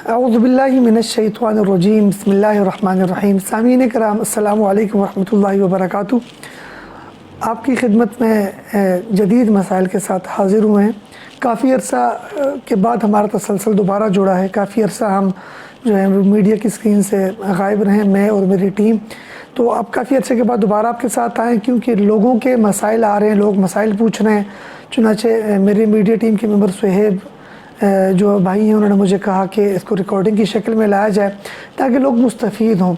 اعوذ باللہ من الشیطان الرجیم بسم اللہ الرحمن الرحیم۔ سامعین کرام السلام علیکم ورحمۃ اللہ وبرکاتہ۔ آپ کی خدمت میں جدید مسائل کے ساتھ حاضر ہوئے ہیں۔ کافی عرصہ کے بعد ہمارا تسلسل دوبارہ جڑا ہے۔ کافی عرصہ ہم جو ہے میڈیا کی اسکرین سے غائب رہے، میں اور میری ٹیم۔ تو اب کافی عرصے کے بعد دوبارہ آپ کے ساتھ آئیں، کیونکہ لوگوں کے مسائل آ رہے ہیں، لوگ مسائل پوچھ رہے ہیں۔ چنانچہ میری میڈیا ٹیم کے ممبر سہیب جو بھائی ہیں، انہوں نے مجھے کہا کہ اس کو ریکارڈنگ کی شکل میں لایا جائے تاکہ لوگ مستفید ہوں۔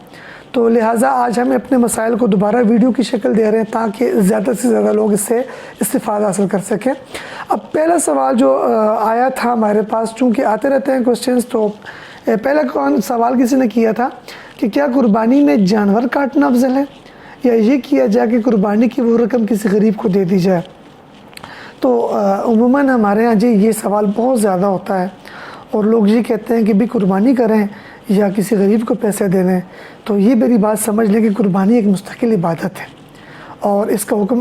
تو لہٰذا آج ہم اپنے مسائل کو دوبارہ ویڈیو کی شکل دے رہے ہیں تاکہ زیادہ سے زیادہ لوگ اس سے استفادہ حاصل کر سکیں۔ اب پہلا سوال جو آیا تھا ہمارے پاس، چونکہ آتے رہتے ہیں کوسچنز، تو پہلا سوال کسی نے کیا تھا کہ کیا قربانی میں جانور کاٹنا افضل ہے یا یہ کیا جائے کہ قربانی کی وہ رقم کسی غریب کو دے دی جائے؟ تو عموماً ہمارے ہاں جی یہ سوال بہت زیادہ ہوتا ہے، اور لوگ یہ کہتے ہیں کہ بھی قربانی کریں یا کسی غریب کو پیسے دے دیں۔ تو یہ میری بات سمجھ لیں کہ قربانی ایک مستقل عبادت ہے، اور اس کا حکم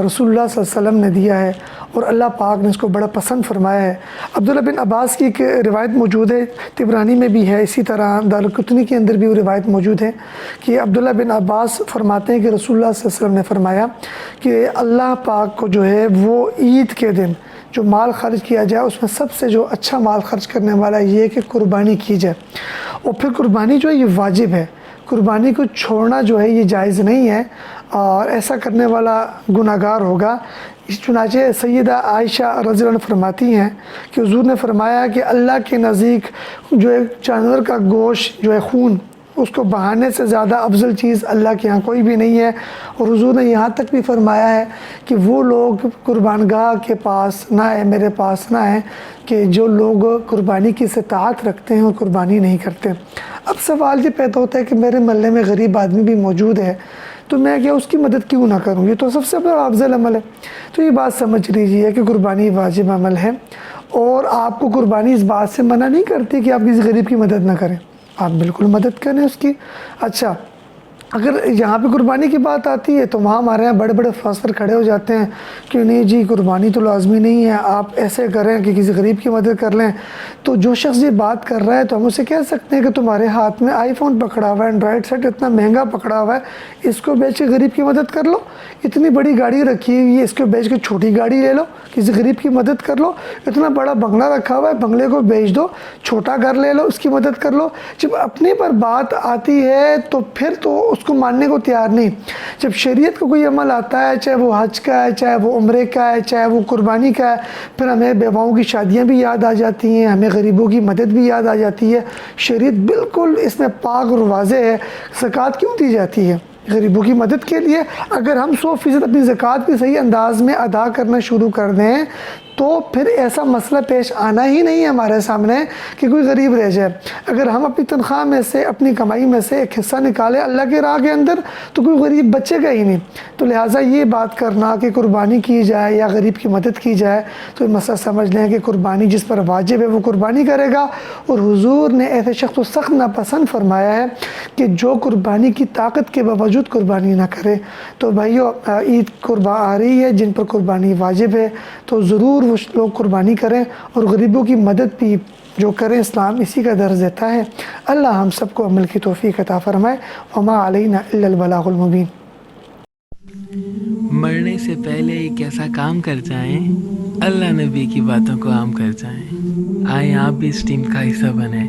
رسول اللہ صلی اللہ علیہ وسلم نے دیا ہے، اور اللہ پاک نے اس کو بڑا پسند فرمایا ہے۔ عبداللہ بن عباس کی ایک روایت موجود ہے، طبرانی میں بھی ہے، اسی طرح دارالقطنی کے اندر بھی وہ روایت موجود ہے کہ عبداللہ بن عباس فرماتے ہیں کہ رسول اللہ صلی اللہ علیہ وسلم نے فرمایا کہ اللہ پاک کو جو ہے وہ عید کے دن جو مال خرچ کیا جائے اس میں سب سے جو اچھا مال خرچ کرنے والا یہ ہے کہ قربانی کی جائے، اور پھر قربانی جو ہے یہ واجب ہے، قربانی کو چھوڑنا جو ہے یہ جائز نہیں ہے، اور ایسا کرنے والا گناہ گار ہوگا۔ چنانچہ سیدہ عائشہ رضی اللہ عنہ فرماتی ہیں کہ حضور نے فرمایا کہ اللہ کے نزدیک جو ایک جانور کا گوشت جو ہے خون، اس کو بہانے سے زیادہ افضل چیز اللہ کے ہاں کوئی بھی نہیں ہے۔ اور حضور نے یہاں تک بھی فرمایا ہے کہ وہ لوگ قربان گاہ کے پاس نہ آئے، میرے پاس نہ آئے، کہ جو لوگ قربانی کی استطاعت رکھتے ہیں اور قربانی نہیں کرتے۔ اب سوال یہ پیدا ہوتا ہے کہ میرے محلے میں غریب آدمی بھی موجود ہے، تو میں کیا اس کی مدد کیوں نہ کروں؟ یہ تو سب سے بڑا افضل عمل ہے۔ تو یہ بات سمجھ لیجیے کہ قربانی واجب عمل ہے، اور آپ کو قربانی اس بات سے منع نہیں کرتی کہ آپ کسی غریب کی مدد نہ کریں، آپ بالکل مدد کریں اس کی۔ اچھا، اگر یہاں پہ قربانی کی بات آتی ہے تو وہاں ہمارے یہاں بڑے بڑے فاسر کھڑے ہو جاتے ہیں کہ نہیں جی قربانی تو لازمی نہیں ہے، آپ ایسے کریں کہ کسی غریب کی مدد کر لیں۔ تو جو شخص یہ بات کر رہا ہے تو ہم اسے کہہ سکتے ہیں کہ تمہارے ہاتھ میں آئی فون پکڑا ہوا ہے، اینڈرائڈ سیٹ اتنا مہنگا پکڑا ہوا ہے، اس کو بیچ کے غریب کی مدد کر لو۔ اتنی بڑی گاڑی رکھی ہوئی ہے، اس کو بیچ کے چھوٹی گاڑی لے لو، کسی غریب کی مدد کر لو۔ اتنا بڑا بنگلہ رکھا ہوا ہے، بنگلے کو بیچ دو، چھوٹا گھر لے لو، اس کی مدد کر لو۔ جب اپنے پر بات آتی ہے تو پھر تو اس کو ماننے کو تیار نہیں۔ جب شریعت کا کوئی عمل آتا ہے، چاہے وہ حج کا ہے، چاہے وہ عمرے کا ہے، چاہے وہ قربانی کا ہے، پھر ہمیں بیواؤں کی شادیاں بھی یاد آ جاتی ہیں، ہمیں غریبوں کی مدد بھی یاد آ جاتی ہے۔ شریعت بالکل اس میں پاک اور واضح ہے۔ زکوٰۃ کیوں دی جاتی ہے؟ غریبوں کی مدد کے لیے۔ اگر ہم 100% اپنی زکوٰۃ بھی صحیح انداز میں ادا کرنا شروع کر دیں تو پھر ایسا مسئلہ پیش آنا ہی نہیں ہے ہمارے سامنے کہ کوئی غریب رہ جائے۔ اگر ہم اپنی تنخواہ میں سے، اپنی کمائی میں سے ایک حصہ نکالیں اللہ کے راہ کے اندر تو کوئی غریب بچے گا ہی نہیں۔ تو لہٰذا یہ بات کرنا کہ قربانی کی جائے یا غریب کی مدد کی جائے، تو یہ مسئلہ سمجھ لیں کہ قربانی جس پر واجب ہے وہ قربانی کرے گا، اور حضور نے ایسے شخص کو سخت ناپسند فرمایا ہے کہ جو قربانی کی طاقت کے باوجود قربانی نہ کرے۔ تو بھائیو، عید قربا آ رہی ہے جن پر قربانی واجب ہے، تو ضرور وہ لوگ قربانی کریں، اور غریبوں کی مدد بھی جو کریں، اسلام اسی کا درس دیتا ہے۔ اللہ ہم سب کو عمل کی توفیق عطا فرمائے۔ وما علینا الا البلاغ المبین۔ مرنے سے پہلے ایک ایسا کام کر جائیں، اللہ نبی کی باتوں کو عام کر جائیں۔ آئیں آپ بھی اس ٹیم کا حصہ بنیں،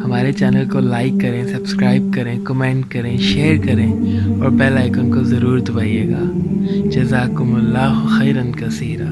ہمارے چینل کو لائک کریں، سبسکرائب کریں، کمنٹ کریں، شیئر کریں، اور بیل آئیکن کو ضرور دبائیے گا۔ جزاکم اللہ خیرا کثیرا۔